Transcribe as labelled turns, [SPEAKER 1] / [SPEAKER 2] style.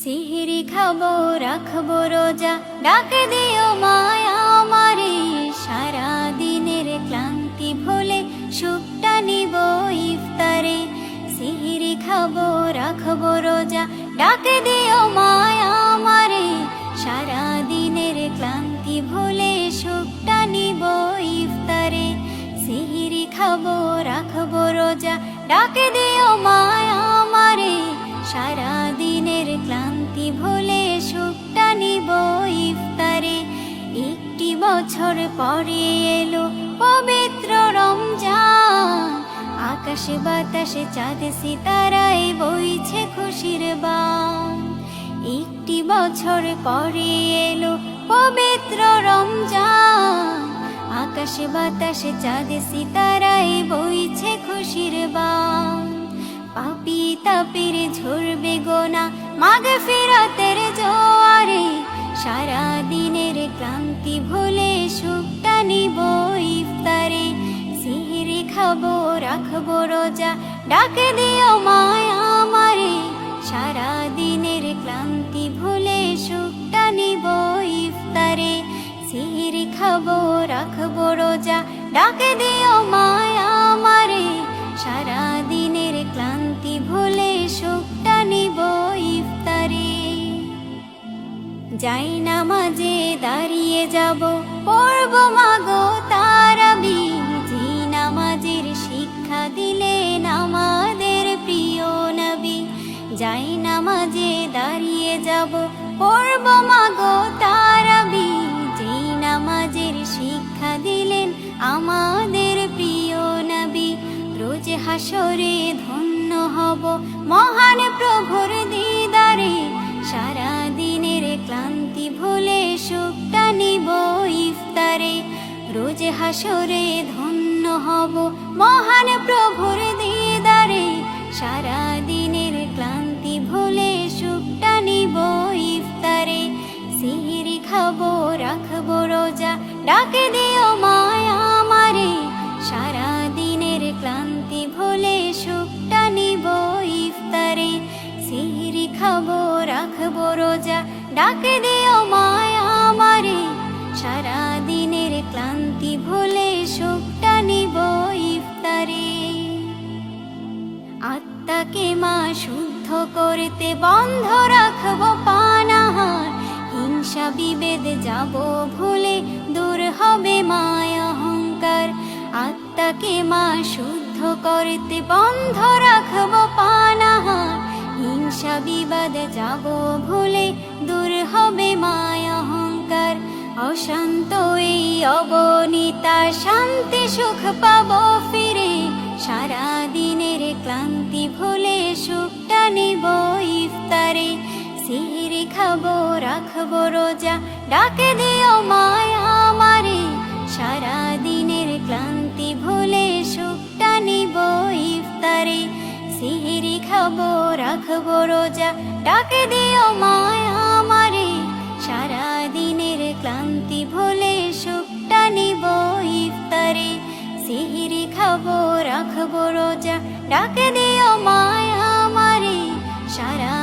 [SPEAKER 1] সিহিরি খাবো রাখবো রোজা, ডাকে দিও মায়া আমারে। সারা দিনের ক্লান্তি ভুলে সুখটা নিব ইফতারে। সিহিরি খাবো রাখবো রোজা, ডাকে দিও মায়া আমারে। সারা দিনের ক্লান্তি ভুলে সুখটা নিব ইফতারে। সিহিরি খাবো রাখবো রোজা, ডাকে দিও মায়া আমারে। সারা দিনের ক্লান্তি ভুলে সুখটা নিব ইফতারে। একটি বছর পরে এলো পবিত্র রমজান, আকাশে বাতাসে চাঁদ সিতারায় বইছে খুশির বান। একটি বছর পরে এলো পবিত্র রমজান, আকাশে বাতাসে চাঁদ সিতারায় বইছে খুশির বান। পাপী তাপের ঝরবে গোনা মাগফিরাতের জোয়ারে। সারা দিনের ক্লান্তি ভুলে সুখটা নিব ইফতারে। সিহিরি খাবো রাখবো রোজা, ডাকে দিও মায়া আমারে। সারা দিনের ক্লান্তি ভুলে সুখটা নিব ইফতারে। সিহিরি খাবো রাখবো রোজা, ডাকে দিও মায়া আমারে। সারা দিনের ক্লান্তি ভুলে সুখটা নিব ইফতারে। যাই নামাজে দাঁড়িয়ে যাব, পড়ব মাগো তারাবি। যে নামাজের শিক্ষা দিলেন আমাদের প্রিয় নবী। যাই নামাজে দাঁড়িয়ে যাব, পড়ব মাগো তারাবি। যে নামাজের শিক্ষা দিলেন আমাদের প্রিয় নবী। রোজ হাসরে ধন্য হব মহান প্রভুর দিদারে। সারা দিনের ক্লান্তি ভুলে সুখটা নিব ইফতারে। রোজ হাসরে ধন্য হব মহান প্রভুর দিদারে। সারা দিনের ক্লান্তি ভুলে সুখটা নিব ইফতারে। সিহিরি খাবো রাখবো রোজা, ডাকে দিও মায়া আমারে। সারা দিনের ক্লান্তি ভুলে সুখটা নিব ইফতারে। সিহিরি খাবো রাখবো রোজা, ডাকে দিও মায়া আমারে। সারা দিনের ক্লান্তি ভুলে সুখটা নিব ইফতারে। আত্মাকে মা শুদ্ধ করতে বন্ধ রাখবো পানাহার। হিংসা বিভেদ যাব ভুলে, দূর হবে মায়া অহংকার। আত্মাকে মা শুদ্ধ করতে বন্ধ রাখবো পানাহার। হিংসা বিবাদ যাব ভুলে, দূর হবে মায়া অহংকার। অশান্ত এই অবনীতা শান্তি সুখ পাবো ফিরে। সারা দিনের ক্লান্তি ভুলে সুখটা নিব ইফতারে। সিহিরি খাবো রাখবো রোজা, ডাকে দিও মায়া আমারে। সারা দিনের ক্লান্তি ভুলে সুখটা নিব ইফতারে। সিহিরি খাবো রাখবো রোজা, ডাকে দিও মায়া আমারে। সারা দিনের ক্লান্তি ভুলে সুখটা নিব ইফতারে। সিহিরি খাবো রাখবো রোজা, ডাকে দিও মায়া আমারে। সারা